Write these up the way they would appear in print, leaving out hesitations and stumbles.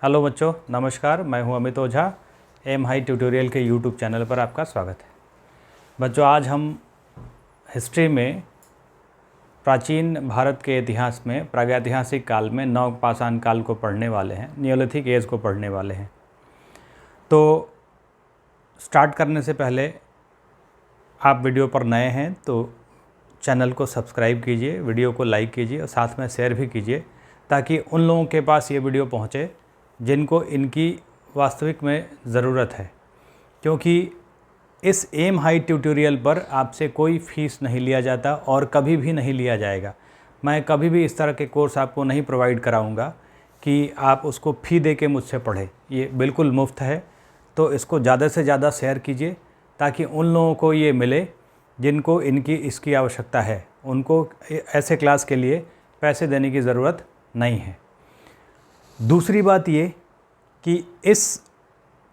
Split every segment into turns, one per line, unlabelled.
Hello बच्चों, नमस्कार। मैं हूं अमित ओझा। एम हाई ट्यूटोरियल के यूट्यूब चैनल पर आपका स्वागत है। बच्चों, आज हम हिस्ट्री में प्राचीन भारत के इतिहास में प्रागैतिहासिक काल में नवपाषाण काल को पढ़ने वाले हैं, नियोलिथिक एज को पढ़ने वाले हैं। तो स्टार्ट करने से पहले आप वीडियो पर नए हैं तो चैनल को सब्सक्राइब कीजिए, वीडियो को लाइक कीजिए और साथ में शेयर भी कीजिए, ताकि उन लोगों के पास ये वीडियो पहुँचे जिनको इनकी वास्तविक में ज़रूरत है। क्योंकि इस एम हाई ट्यूटोरियल पर आपसे कोई फ़ीस नहीं लिया जाता और कभी भी नहीं लिया जाएगा। मैं कभी भी इस तरह के कोर्स आपको नहीं प्रोवाइड कराऊंगा कि आप उसको फ़ी दे के मुझसे पढ़ें। ये बिल्कुल मुफ्त है। तो इसको ज़्यादा से ज़्यादा शेयर कीजिए ताकि उन लोगों को ये मिले जिनको इसकी आवश्यकता है। उनको ऐसे क्लास के लिए पैसे देने की ज़रूरत नहीं है। दूसरी बात ये कि इस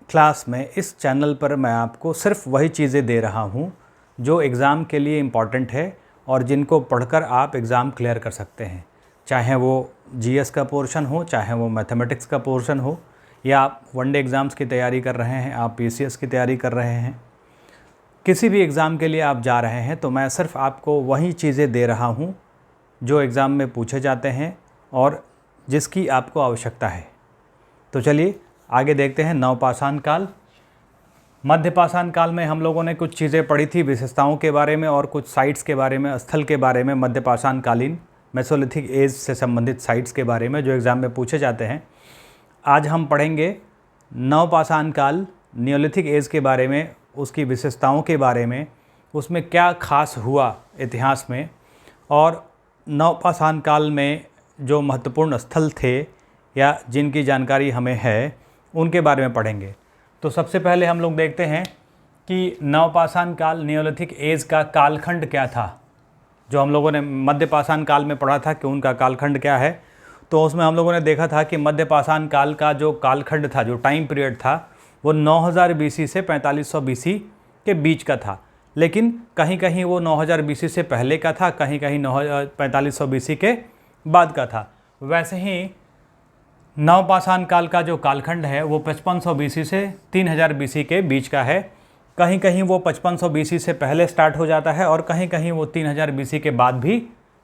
क्लास में, इस चैनल पर मैं आपको सिर्फ वही चीज़ें दे रहा हूँ जो एग्ज़ाम के लिए इम्पॉर्टेंट है और जिनको पढ़कर आप एग्ज़ाम क्लियर कर सकते हैं। चाहे वो जीएस का पोर्शन हो, चाहे वो मैथमेटिक्स का पोर्शन हो, या आप वनडे एग्ज़ाम्स की तैयारी कर रहे हैं, आप पीसीएस की तैयारी कर रहे हैं, किसी भी एग्ज़ाम के लिए आप जा रहे हैं, तो मैं सिर्फ आपको वही चीज़ें दे रहा हूँ जो एग्ज़ाम में पूछे जाते हैं और जिसकी आपको आवश्यकता है। तो चलिए आगे देखते हैं। नवपाषाण काल। मध्यपाषाण काल में हम लोगों ने कुछ चीज़ें पढ़ी थी, विशेषताओं के बारे में और कुछ साइट्स के बारे में, स्थल के बारे में, मध्यपाषाण कालीन मेसोलिथिक एज से संबंधित साइट्स के बारे में जो एग्ज़ाम में पूछे जाते हैं। आज हम पढ़ेंगे नवपाषाण काल, नियोलिथिक एज के बारे में, उसकी विशेषताओं के बारे में, उसमें क्या खास हुआ इतिहास में, और नवपाषाण काल में जो महत्वपूर्ण स्थल थे या जिनकी जानकारी हमें है उनके बारे में पढ़ेंगे। तो सबसे पहले हम लोग देखते हैं कि नवपाषाण काल, नियोलिथिक एज का कालखंड क्या था। जो हम लोगों ने मध्यपाषाण काल में पढ़ा था कि उनका कालखंड क्या है, तो उसमें हम लोगों ने देखा था कि मध्यपाषाण काल का जो कालखंड था, जो टाइम पीरियड था, वो 9000 बीसी से 4500 बीसी के बीच का था। लेकिन कहीं कहीं वो 9000 बीसी से पहले का था, कहीं कहीं 4500 बीसी के बाद का था। वैसे ही नवपाषाण काल का जो कालखंड है वो 5500 बीसी से 3000 बीसी के बीच का है। कहीं कहीं वो 5500 बीसी से पहले स्टार्ट हो जाता है और कहीं कहीं वो 3000 बीसी के बाद भी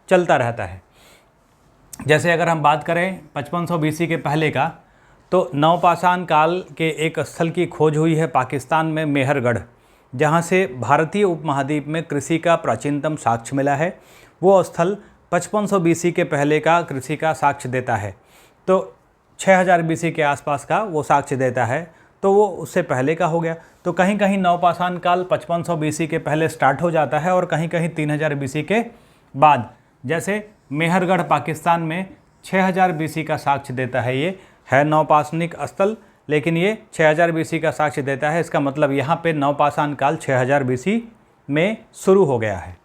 चलता रहता है। जैसे अगर हम बात करें 5500 बीसी के पहले का, तो नवपाषाण काल के एक स्थल की खोज हुई है पाकिस्तान में, मेहरगढ़, जहाँ से भारतीय उपमहाद्वीप में कृषि का प्राचीनतम साक्ष्य मिला है। वो स्थल 5500 बीसी के पहले का कृषि का साक्ष्य देता है। तो 6000 बीसी के आसपास का वो साक्ष्य देता है, तो वो उससे पहले का हो गया। तो कहीं कहीं नवपाषाण काल 5500 बीसी के पहले स्टार्ट हो जाता है और कहीं कहीं 3000 बीसी के बाद। जैसे मेहरगढ़ पाकिस्तान में 6000 बीसी का साक्ष्य देता है। ये है नवपाषाणिक स्थल, लेकिन ये 6000 बीसी का साक्ष्य देता है। इसका मतलब यहाँ पे नवपाषाण काल 6000 बीसी में शुरू हो गया है।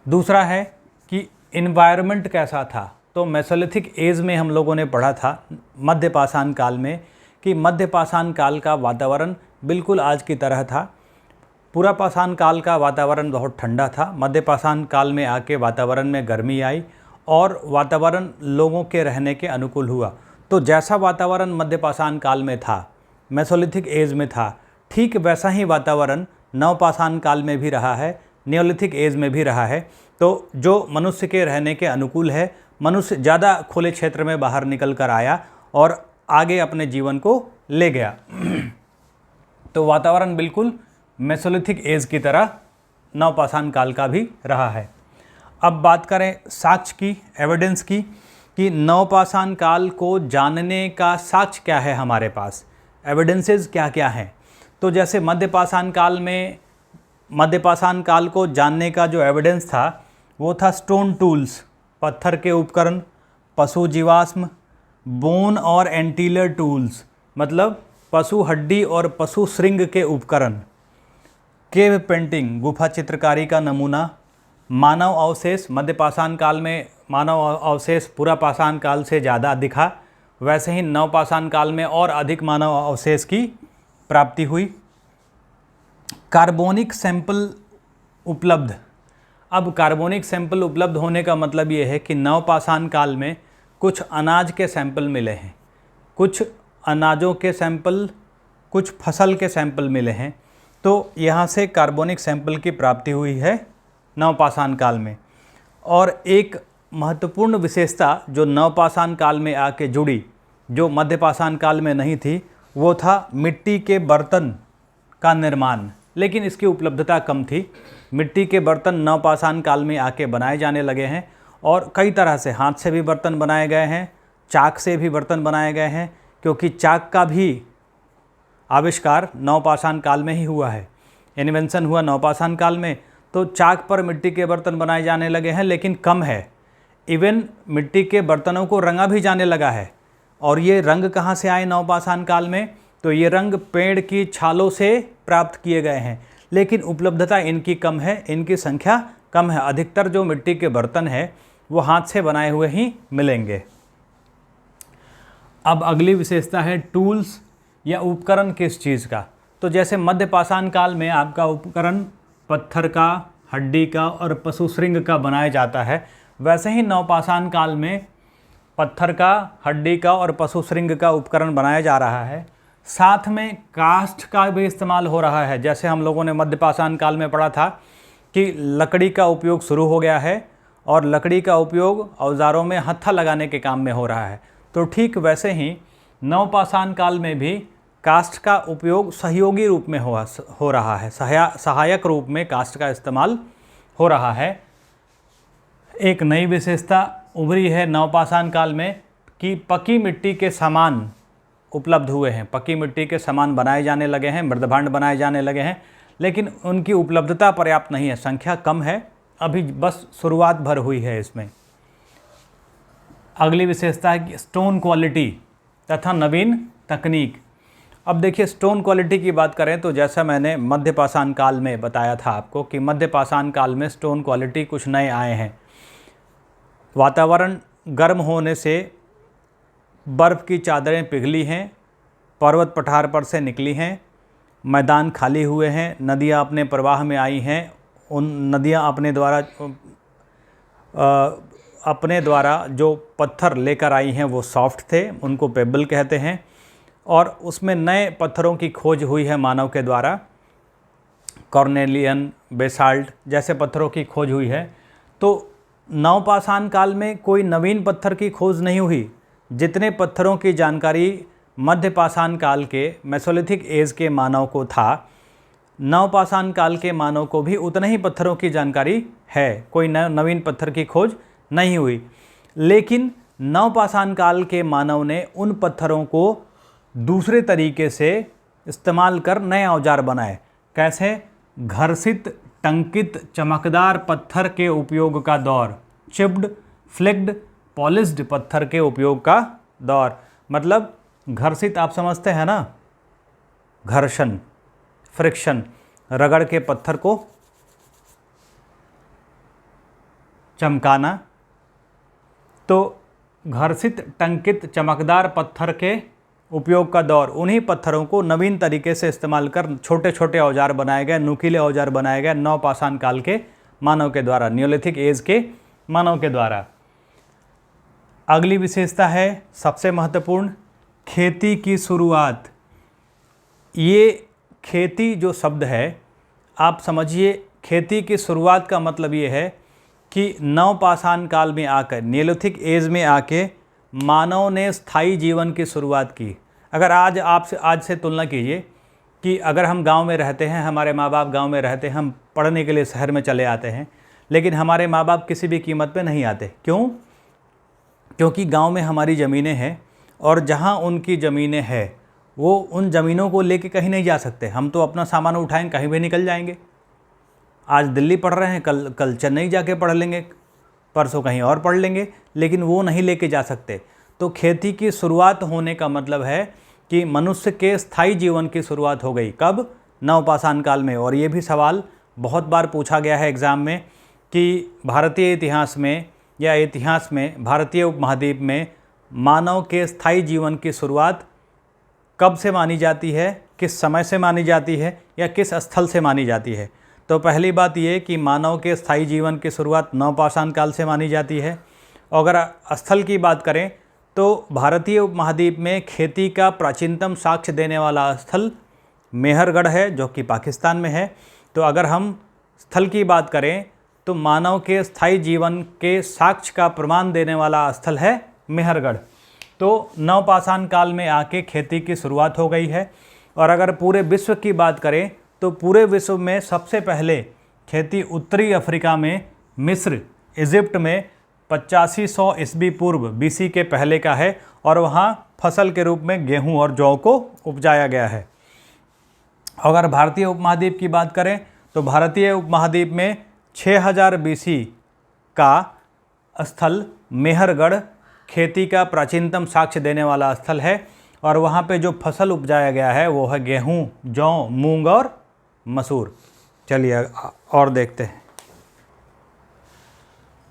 दूसरा है कि इन्वायरमेंट कैसा था। तो मेसोलिथिक एज में हम लोगों ने पढ़ा था मध्यपाषाण काल में कि मध्यपाषाण काल का वातावरण बिल्कुल आज की तरह था। पुरापाषाण काल का वातावरण बहुत ठंडा था। मध्यपाषाण काल में आके वातावरण में गर्मी आई और वातावरण लोगों के रहने के अनुकूल हुआ। तो जैसा वातावरण मध्यपाषाण काल में था, मेसोलिथिक एज में था, ठीक वैसा ही वातावरण नवपाषाण काल में भी रहा है, नियोलिथिक एज में भी रहा है। तो जो मनुष्य के रहने के अनुकूल है, मनुष्य ज़्यादा खुले क्षेत्र में बाहर निकल कर आया और आगे अपने जीवन को ले गया। तो वातावरण बिल्कुल मेसोलिथिक एज की तरह नवपाषाण काल का भी रहा है। अब बात करें साक्ष्य की, एविडेंस की, कि नवपाषाण काल को जानने का साक्ष्य क्या है हमारे पास, एविडेंसेस क्या क्या हैं। तो जैसे मध्यपाषाण काल में, मध्यपाषाण काल को जानने का जो एविडेंस था वो था स्टोन टूल्स, पत्थर के उपकरण, पशु जीवाश्म, बोन और एंटीलर टूल्स, मतलब पशु हड्डी और पशु श्रृंग के उपकरण, केव पेंटिंग, गुफा चित्रकारी का नमूना, मानव अवशेष। मध्यपाषाण काल में मानव अवशेष पुरापाषाण काल से ज़्यादा दिखा, वैसे ही नवपाषाण काल में और अधिक मानव अवशेष की प्राप्ति हुई। कार्बोनिक सैंपल उपलब्ध। अब कार्बोनिक सैंपल उपलब्ध होने का मतलब ये है कि नवपाषाण काल में कुछ अनाज के सैंपल मिले हैं। कुछ अनाजों के सैंपल, कुछ फसल के सैंपल मिले हैं। तो यहाँ से कार्बनिक सैंपल की प्राप्ति हुई है नवपाषाण काल में। और एक महत्वपूर्ण विशेषता जो नवपाषाण काल में आके जुड़ी, जो मध्यपाषाण काल में नहीं थी, वो था मिट्टी के बर्तन का निर्माण। लेकिन इसकी उपलब्धता कम थी। मिट्टी के बर्तन नवपाषाण काल में आके बनाए जाने लगे हैं और कई तरह से, हाथ से भी बर्तन बनाए गए हैं, चाक से भी बर्तन बनाए गए हैं, क्योंकि चाक का भी आविष्कार नवपाषाण काल में ही हुआ है। इन्वेंशन हुआ नवपाषाण काल में, तो चाक पर मिट्टी के बर्तन बनाए जाने लगे हैं, लेकिन कम है। इवन मिट्टी के बर्तनों को रंगा भी जाने लगा है। और ये रंग कहाँ से आए नवपाषाण काल में? तो ये रंग पेड़ की छालों से प्राप्त किए गए हैं, लेकिन उपलब्धता इनकी कम है, इनकी संख्या कम है। अधिकतर जो मिट्टी के बर्तन है वो हाथ से बनाए हुए ही मिलेंगे। अब अगली विशेषता है टूल्स या उपकरण किस चीज़ का। तो जैसे मध्यपाषाण काल में आपका उपकरण पत्थर का, हड्डी का और पशु श्रृंग का बनाया जाता है, वैसे ही नवपाषाण काल में पत्थर का, हड्डी का और पशु श्रृंग का उपकरण बनाया जा रहा है। साथ में काष्ठ का भी इस्तेमाल हो रहा है। जैसे हम लोगों ने मध्यपाषाण काल में पढ़ा था कि लकड़ी का उपयोग शुरू हो गया है और लकड़ी का उपयोग औजारों में हत्था लगाने के काम में हो रहा है। तो ठीक वैसे ही नवपाषाण काल में भी काष्ठ का उपयोग सहयोगी रूप में हो रहा है, सहायक रूप में काष्ठ का इस्तेमाल हो रहा है। एक नई विशेषता उभरी है नवपाषाण काल में कि पकी मिट्टी के सामान उपलब्ध हुए हैं। पकी मिट्टी के सामान बनाए जाने लगे हैं, मृदभांड बनाए जाने लगे हैं, लेकिन उनकी उपलब्धता पर्याप्त नहीं है, संख्या कम है, अभी बस शुरुआत भर हुई है इसमें। अगली विशेषता है कि स्टोन क्वालिटी तथा नवीन तकनीक। अब देखिए, स्टोन क्वालिटी की बात करें तो जैसा मैंने मध्यपाषाण काल में बताया था आपको कि मध्यपाषाण काल में स्टोन क्वालिटी कुछ नए आए हैं। वातावरण गर्म होने से बर्फ़ की चादरें पिघली हैं, पर्वत पठार पर से निकली हैं, मैदान खाली हुए हैं, नदियाँ अपने प्रवाह में आई हैं। उन नदियाँ अपने द्वारा जो पत्थर लेकर आई हैं वो सॉफ्ट थे, उनको पेबल कहते हैं। और उसमें नए पत्थरों की खोज हुई है मानव के द्वारा, कॉर्नेलियन, बेसाल्ट जैसे पत्थरों की खोज हुई है। तो नवपाषाण काल में कोई नवीन पत्थर की खोज नहीं हुई। जितने पत्थरों की जानकारी मध्यपाषाण काल के मेसोलिथिक एज के मानव को था, नवपाषाण काल के मानव को भी उतने ही पत्थरों की जानकारी है। कोई नवीन पत्थर की खोज नहीं हुई। लेकिन नवपाषाण काल के मानव ने उन पत्थरों को दूसरे तरीके से इस्तेमाल कर नए औजार बनाए। कैसे? घर्षित, टंकित, चमकदार पत्थर के उपयोग का दौर, चिप्ड, फ्लिक्ड, पॉलिश्ड पत्थर के उपयोग का दौर। मतलब घर्षित आप समझते हैं ना, घर्षण, फ्रिक्शन, रगड़ के पत्थर को चमकाना। तो घर्षित, टंकित, चमकदार पत्थर के उपयोग का दौर, उन्हीं पत्थरों को नवीन तरीके से इस्तेमाल कर छोटे छोटे औजार बनाए गए, नुकीले औजार बनाए गए नवपाषाण काल के मानव के द्वारा, नियोलिथिक एज के मानव के द्वारा। अगली विशेषता है सबसे महत्वपूर्ण, खेती की शुरुआत। ये खेती जो शब्द है, आप समझिए, खेती की शुरुआत का मतलब ये है कि नवपाषाण काल में आकर, नियोलिथिक एज में आके मानव ने स्थायी जीवन की शुरुआत की। अगर आज से तुलना कीजिए कि अगर हम गांव में रहते हैं, हमारे माँ बाप गांव में रहते हैं, हम पढ़ने के लिए शहर में चले आते हैं, लेकिन हमारे माँ बाप किसी भी कीमत पे नहीं आते। क्यों? क्योंकि गांव में हमारी ज़मीनें हैं और जहां उनकी ज़मीनें हैं वो उन ज़मीनों को लेके कहीं नहीं जा सकते। हम तो अपना सामान उठाएं कहीं भी निकल जाएंगे। आज दिल्ली पढ़ रहे हैं, कल चेन्नई जाके पढ़ लेंगे, परसों कहीं और पढ़ लेंगे, लेकिन वो नहीं लेके जा सकते। तो खेती की शुरुआत होने का मतलब है कि मनुष्य के स्थायी जीवन की शुरुआत हो गई। कब? नवपाषाण काल में। और ये भी सवाल बहुत बार पूछा गया है एग्ज़ाम में कि भारतीय इतिहास में या इतिहास में भारतीय उपमहाद्वीप में मानव के स्थायी जीवन की शुरुआत कब से मानी जाती है, किस समय से मानी जाती है या किस स्थल से मानी जाती है। तो पहली बात ये कि मानव के स्थायी जीवन की शुरुआत नवपाषाण काल से मानी जाती है। और अगर स्थल की बात करें तो भारतीय उपमहाद्वीप में खेती का प्राचीनतम साक्ष्य देने वाला स्थल मेहरगढ़ है, जो कि पाकिस्तान में है। तो अगर हम स्थल की बात करें तो मानव के स्थायी जीवन के साक्ष्य का प्रमाण देने वाला स्थल है मेहरगढ़। तो नवपाषाण काल में आके खेती की शुरुआत हो गई है। और अगर पूरे विश्व की बात करें तो पूरे विश्व में सबसे पहले खेती उत्तरी अफ्रीका में मिस्र, इजिप्ट में 8500 ईस्वी पूर्व BC के पहले का है और वहाँ फसल के रूप में गेहूं और जौ को उपजाया गया है। अगर भारतीय उपमहाद्वीप की बात करें तो भारतीय उपमहाद्वीप में 6000 BC का स्थल मेहरगढ़ खेती का प्राचीनतम साक्ष्य देने वाला स्थल है और वहाँ पे जो फसल उपजाया गया है वो है गेहूं, जौ, मूंग और मसूर। चलिए और देखते हैं।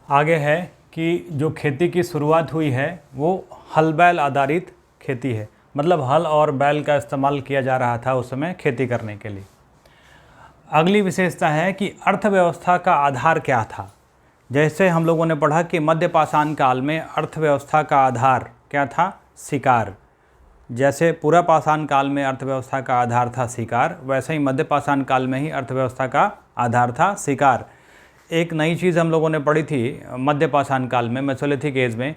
आगे है कि जो खेती की शुरुआत हुई है वो हल बैल आधारित खेती है, मतलब हल और बैल का इस्तेमाल किया जा रहा था उस समय खेती करने के लिए। अगली विशेषता है कि अर्थव्यवस्था का आधार क्या था। जैसे हम लोगों ने पढ़ा कि मध्यपाषाण काल में अर्थव्यवस्था का आधार क्या था, शिकार। जैसे पूरा पाषाण काल में अर्थव्यवस्था का आधार था शिकार, वैसे ही मध्यपाषाण काल में ही अर्थव्यवस्था का आधार था शिकार। एक नई चीज़ हम लोगों ने पढ़ी थी मध्यपाषाण काल में, मेसोलिथिक एज में,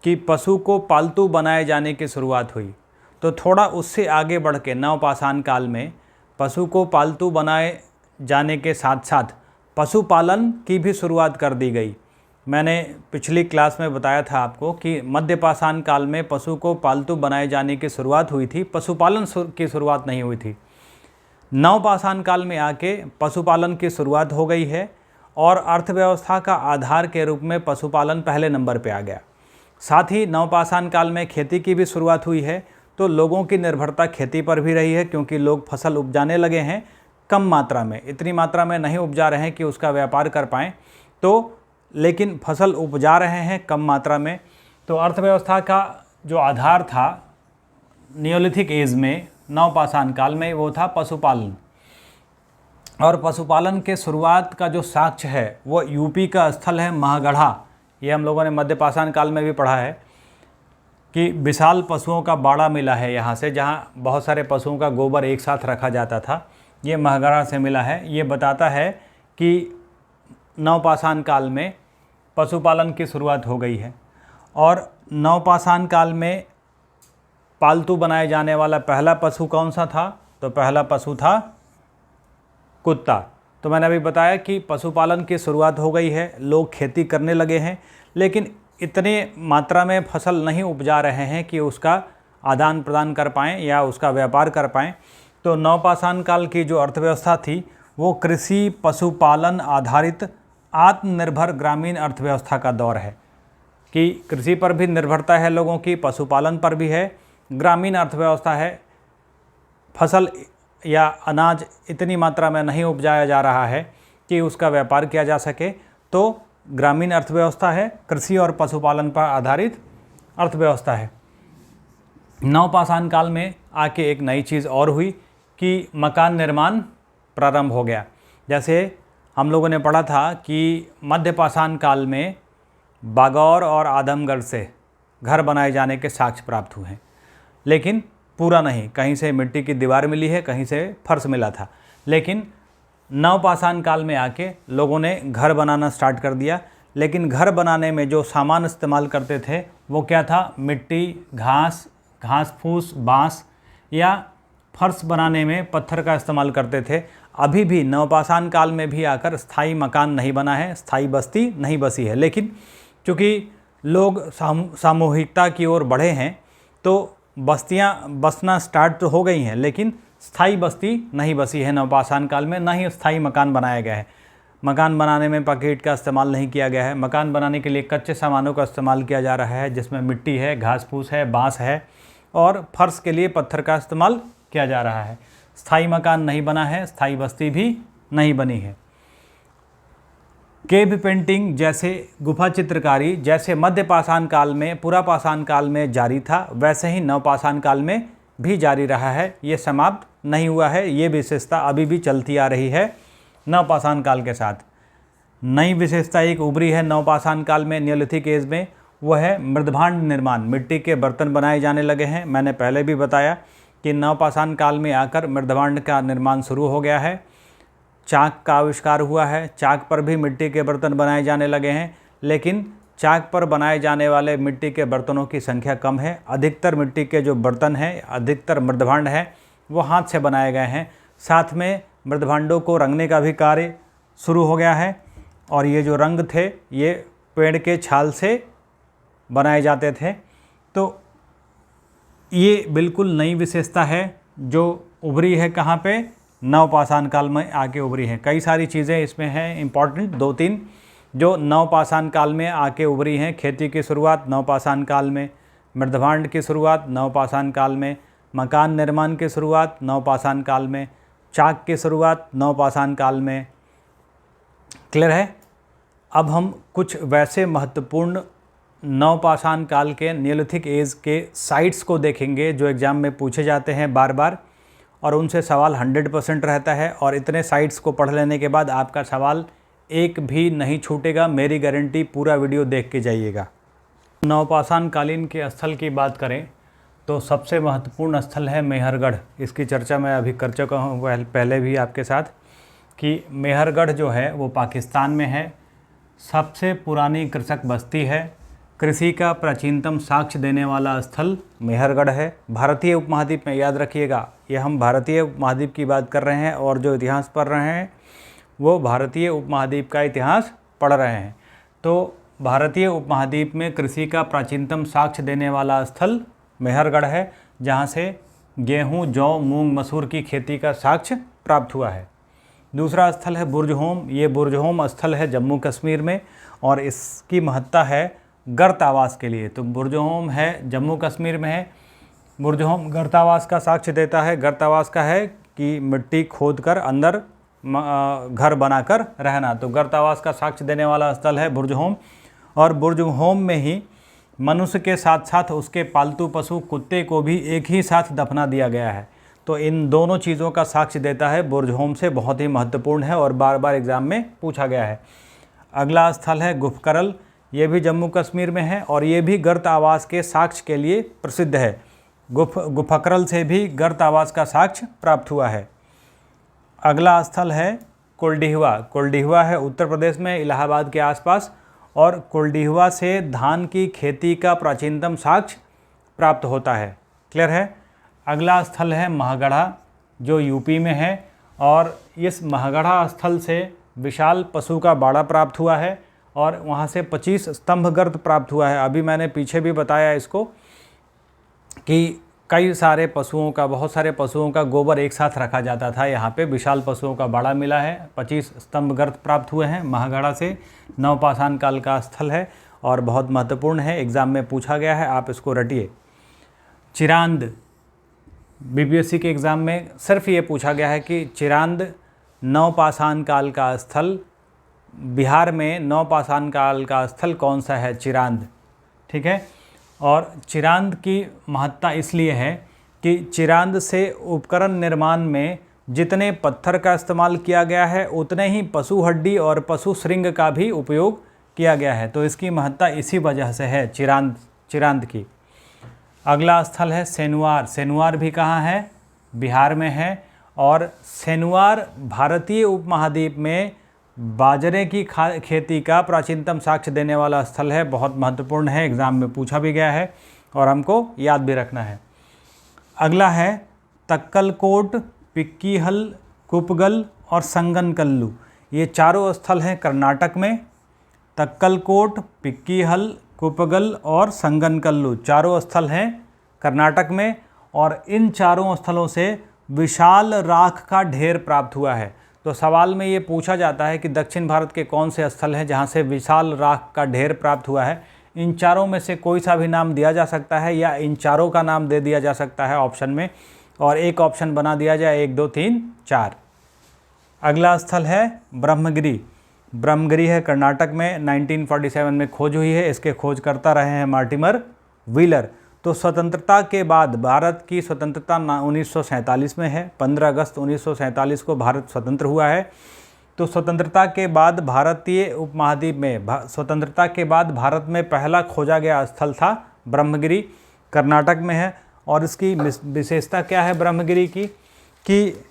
कि पशु को पालतू बनाए जाने की शुरुआत हुई। तो थोड़ा उससे आगे बढ़ के नवपाषाण काल में पशु को पालतू बनाए जाने के साथ साथ पशुपालन की भी शुरुआत कर दी गई। मैंने पिछली क्लास में बताया था आपको कि मध्यपाषाण काल में पशु को पालतू बनाए जाने की शुरुआत हुई थी, पशुपालन की शुरुआत नहीं हुई थी। नवपाषाण काल में आके पशुपालन की शुरुआत हो गई है और अर्थव्यवस्था का आधार के रूप में पशुपालन पहले नंबर पे आ गया। साथ ही नवपाषाण काल में खेती की भी शुरुआत हुई है, तो लोगों की निर्भरता खेती पर भी रही है, क्योंकि लोग फसल उपजाने लगे हैं कम मात्रा में, इतनी मात्रा में नहीं उपजा रहे हैं कि उसका व्यापार कर पाएँ, तो लेकिन फसल उपजा रहे हैं कम मात्रा में। तो अर्थव्यवस्था का जो आधार था नियोलिथिक एज में, नवपाषाण काल में, वो था पशुपालन। और पशुपालन के शुरुआत का जो साक्ष्य है वो यूपी का स्थल है महगढ़ा। ये हम लोगों ने मध्यपाषाण काल में भी पढ़ा है कि विशाल पशुओं का बाड़ा मिला है यहाँ से, जहाँ बहुत सारे पशुओं का गोबर एक साथ रखा जाता था। ये महगढ़ा से मिला है। ये बताता है कि नवपाषाण काल में पशुपालन की शुरुआत हो गई है। और नवपाषाण काल में पालतू बनाए जाने वाला पहला पशु कौन सा था? तो पहला पशु था कुत्ता। तो मैंने अभी बताया कि पशुपालन की शुरुआत हो गई है, लोग खेती करने लगे हैं, लेकिन इतने मात्रा में फसल नहीं उपजा रहे हैं कि उसका आदान प्रदान कर पाएँ या उसका व्यापार कर पाएँ। तो नवपाषाण काल की जो अर्थव्यवस्था थी वो कृषि पशुपालन आधारित आत्मनिर्भर ग्रामीण अर्थव्यवस्था का दौर है, कि कृषि पर भी निर्भरता है लोगों की, पशुपालन पर भी है, ग्रामीण अर्थव्यवस्था है। फसल या अनाज इतनी मात्रा में नहीं उपजाया जा रहा है कि उसका व्यापार किया जा सके, तो ग्रामीण अर्थव्यवस्था है, कृषि और पशुपालन पर आधारित अर्थव्यवस्था है। नवपाषाण काल में आके एक नई चीज़ और हुई कि मकान निर्माण प्रारंभ हो गया। जैसे हम लोगों ने पढ़ा था कि मध्यपाषाण काल में बागौर और आदमगढ़ से घर बनाए जाने के साक्ष्य प्राप्त हुए हैं, लेकिन पूरा नहीं। कहीं से मिट्टी की दीवार मिली है, कहीं से फर्श मिला था, लेकिन नवपाषाण काल में आके लोगों ने घर बनाना स्टार्ट कर दिया। लेकिन घर बनाने में जो सामान इस्तेमाल करते थे वो क्या था? मिट्टी, घास फूस, बाँस, या फर्श बनाने में पत्थर का इस्तेमाल करते थे। अभी भी नवपाषाण काल में भी आकर स्थायी मकान नहीं बना है, स्थायी बस्ती नहीं बसी है। लेकिन चूँकि लोग सामूहिकता की ओर बढ़े हैं तो बस्तियाँ बसना स्टार्ट तो हो गई हैं, लेकिन स्थायी बस्ती नहीं बसी है नवपाषाण काल में, ना ही स्थायी मकान बनाया गया है। मकान बनाने में पकीट का इस्तेमाल नहीं किया गया है। मकान बनाने के लिए कच्चे सामानों का इस्तेमाल किया जा रहा है, जिसमें मिट्टी है, घास फूस है, बाँस है, और फर्श के लिए पत्थर का इस्तेमाल किया जा रहा है। स्थायी मकान नहीं बना है, स्थायी बस्ती भी नहीं बनी है। केव पेंटिंग जैसे गुफा चित्रकारी जैसे मध्यपाषाण काल में, पुरापाषाण काल में जारी था, वैसे ही नवपाषाण काल में भी जारी रहा है। ये समाप्त नहीं हुआ है। ये विशेषता अभी भी चलती आ रही है नवपाषाण काल के साथ। नई विशेषता एक उभरी है नवपाषाण काल में, नियोलिथिक एज में, वो है मृदभांड निर्माण। मिट्टी के बर्तन बनाए जाने लगे हैं। मैंने पहले भी बताया कि नवपाषाण काल में आकर मृदभांड का निर्माण शुरू हो गया है। चाक का आविष्कार हुआ है। चाक पर भी मिट्टी के बर्तन बनाए जाने लगे हैं, लेकिन चाक पर बनाए जाने वाले मिट्टी के बर्तनों की संख्या कम है। अधिकतर मिट्टी के जो बर्तन हैं, अधिकतर मृदभांड हैं, वो हाथ से बनाए गए हैं। साथ में मृदभांडों को रंगने का भी कार्य शुरू हो गया है, और ये जो रंग थे ये पेड़ के छाल से बनाए जाते थे। तो ये बिल्कुल नई विशेषता है जो उभरी है कहाँ पे, नवपाषाण काल में आके उभरी है। कई सारी चीज़ें इसमें हैं इम्पॉर्टेंट, 2-3 जो नवपाषाण काल में आके उभरी हैं। खेती की शुरुआत नवपाषाण काल में, मृदभांड की शुरुआत नवपाषाण काल में, मकान निर्माण की शुरुआत नवपाषाण काल में, चाक की शुरुआत नवपाषाण काल में। क्लियर है। अब हम कुछ वैसे महत्वपूर्ण नवपाषाण काल के नियोलिथिक एज के साइट्स को देखेंगे जो एग्ज़ाम में पूछे जाते हैं बार बार, और उनसे सवाल 100% रहता है। और इतने साइट्स को पढ़ लेने के बाद आपका सवाल एक भी नहीं छूटेगा, मेरी गारंटी। पूरा वीडियो देख के जाइएगा। नवपाषाण कालीन के स्थल की बात करें तो सबसे महत्वपूर्ण स्थल है मेहरगढ़। इसकी चर्चा मैं अभी कर चुका हूँ पहले भी आपके साथ, कि मेहरगढ़ जो है वो पाकिस्तान में है। सबसे पुरानी कृषक बस्ती है। कृषि का प्राचीनतम साक्ष्य देने वाला स्थल मेहरगढ़ है। भारतीय उपमहाद्वीप में, याद रखिएगा, ये हम भारतीय उपमहाद्वीप की बात कर रहे हैं, और जो इतिहास पढ़ रहे हैं वो भारतीय उपमहाद्वीप का इतिहास पढ़ रहे हैं। तो भारतीय उपमहाद्वीप में कृषि का प्राचीनतम साक्ष्य देने वाला स्थल मेहरगढ़ है, जहाँ से गेहूँ, जौ, मूंग, मसूर की खेती का साक्ष्य प्राप्त हुआ है। दूसरा स्थल है बुर्जहोम। ये बुर्जहोम स्थल है जम्मू कश्मीर में, और इसकी महत्ता है गर्त आवास के लिए। तो बुर्जहोम है जम्मू कश्मीर में है। बुर्जहोम गर्त आवास का साक्ष्य देता है। गर्त आवास का है कि मिट्टी खोद कर अंदर घर बनाकर रहना। तो गर्त आवास का साक्ष्य देने वाला स्थल है बुर्जहोम। और बुर्जहोम में ही मनुष्य के साथ साथ उसके पालतू पशु कुत्ते को भी एक ही साथ दफना दिया गया है। तो इन दोनों चीज़ों का साक्ष्य देता है बुर्जहोम से, बहुत ही महत्वपूर्ण है और बार बार एग्ज़ाम में पूछा गया है। अगला स्थल है गुफकरल। ये भी जम्मू कश्मीर में है, और ये भी गर्त आवास के साक्ष्य के लिए प्रसिद्ध है। गुफकरल से भी गर्त आवास का साक्ष्य प्राप्त हुआ है। अगला स्थल है कुलडीहवा। कुलडीहवा है उत्तर प्रदेश में, इलाहाबाद के आसपास, और कुलडीहवा से धान की खेती का प्राचीनतम साक्ष्य प्राप्त होता है। क्लियर है। अगला स्थल है महगढ़ा, जो यूपी में है, और इस महगढ़ा स्थल से विशाल पशु का बाड़ा प्राप्त हुआ है, और वहाँ से 25 स्तंभ गर्त प्राप्त हुआ है। अभी मैंने पीछे भी बताया इसको कि कई सारे पशुओं का, बहुत सारे पशुओं का गोबर एक साथ रखा जाता था। यहाँ पे विशाल पशुओं का बाड़ा मिला है। 25 स्तंभ गर्त प्राप्त हुए हैं। महगढ़ा से नवपाषाण काल का स्थल है और बहुत महत्वपूर्ण है, एग्ज़ाम में पूछा गया है, आप इसको रटिए। चिरांद, बीपीएससी के एग्ज़ाम में सिर्फ ये पूछा गया है कि चिरांद नवपाषाण काल का स्थल, बिहार में नवपाषाण काल का स्थल कौन सा है? चिरांद। ठीक है। और चिरांद की महत्ता इसलिए है कि चिरांद से उपकरण निर्माण में जितने पत्थर का इस्तेमाल किया गया है उतने ही पशु हड्डी और पशु श्रृंग का भी उपयोग किया गया है। तो इसकी महत्ता इसी वजह से है चिरांद की। अगला स्थल है सेनुआर। सेनुआर भी कहाँ है? बिहार में है। और सेनुआर भारतीय उपमहाद्वीप में बाजरे की खेती का प्राचीनतम साक्ष्य देने वाला स्थल है। बहुत महत्वपूर्ण है, एग्ज़ाम में पूछा भी गया है और हमको याद भी रखना है। अगला है तक्कलकोट, पिक्कीहल, कुपगल और संगनकल्लू। ये चारों स्थल हैं कर्नाटक में। तक्कलकोट, पिक्कीहल, कुपगल और संगनकल्लू चारों स्थल हैं कर्नाटक में, और इन चारों स्थलों से विशाल राख का ढेर प्राप्त हुआ है। तो सवाल में ये पूछा जाता है कि दक्षिण भारत के कौन से स्थल हैं जहाँ से विशाल राख का ढेर प्राप्त हुआ है। इन चारों में से कोई सा भी नाम दिया जा सकता है या इन चारों का नाम दे दिया जा सकता है ऑप्शन में, और एक ऑप्शन बना दिया जाए 1, 2, 3, 4। अगला स्थल है ब्रह्मगिरी। ब्रह्मगिरी है कर्नाटक में। 1947 में खोज हुई है। इसके खोजकर्ता रहे हैं मार्टिमर व्हीलर। तो स्वतंत्रता के बाद, भारत की स्वतंत्रता 1947 में है। 15 अगस्त 1947 को भारत स्वतंत्र हुआ है। तो स्वतंत्रता के बाद भारतीय उपमहाद्वीप में स्वतंत्रता के बाद भारत में पहला खोजा गया स्थल था ब्रह्मगिरी, कर्नाटक में है। और इसकी विशेषता क्या है ब्रह्मगिरी की, कि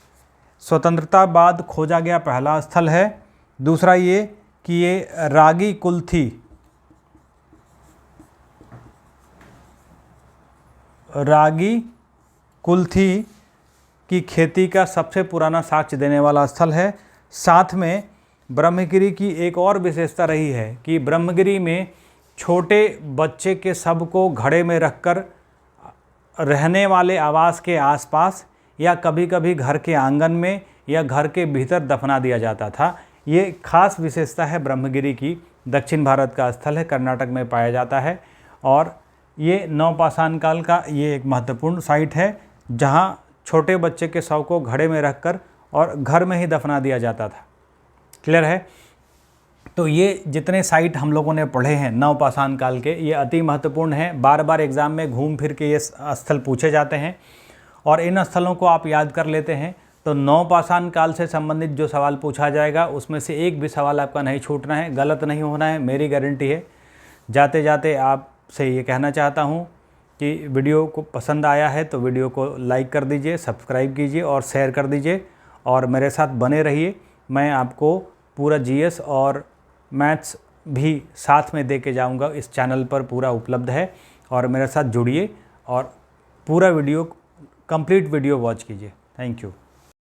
स्वतंत्रता बाद खोजा गया पहला स्थल है। दूसरा ये कि ये रागी कुल्थी की खेती का सबसे पुराना साक्ष्य देने वाला स्थल है। साथ में ब्रह्मगिरी की एक और विशेषता रही है कि ब्रह्मगिरी में छोटे बच्चे के शव को घड़े में रखकर रहने वाले आवास के आसपास या कभी कभी घर के आंगन में या घर के भीतर दफना दिया जाता था। ये खास विशेषता है ब्रह्मगिरी की। दक्षिण भारत का स्थल है, कर्नाटक में पाया जाता है और ये नवपाषाण काल का ये एक महत्वपूर्ण साइट है जहाँ छोटे बच्चे के शव को घड़े में रखकर और घर में ही दफना दिया जाता था। क्लियर है? तो ये जितने साइट हम लोगों ने पढ़े हैं नवपाषाण काल के, ये अति महत्वपूर्ण हैं। बार बार एग्ज़ाम में घूम फिर के ये स्थल पूछे जाते हैं और इन स्थलों को आप याद कर लेते हैं तो नवपाषाण काल से संबंधित जो सवाल पूछा जाएगा उसमें से एक भी सवाल आपका नहीं छूटना है, गलत नहीं होना है, मेरी गारंटी है। जाते जाते आपसे ये कहना चाहता हूँ कि वीडियो को पसंद आया है तो वीडियो को लाइक कर दीजिए, सब्सक्राइब कीजिए और शेयर कर दीजिए और मेरे साथ बने रहिए। मैं आपको पूरा जीएस और मैथ्स भी साथ में दे के जाऊँगा, इस चैनल पर पूरा उपलब्ध है और मेरे साथ जुड़िए और पूरा वीडियो कंप्लीट वीडियो वॉच कीजिए। Thank you.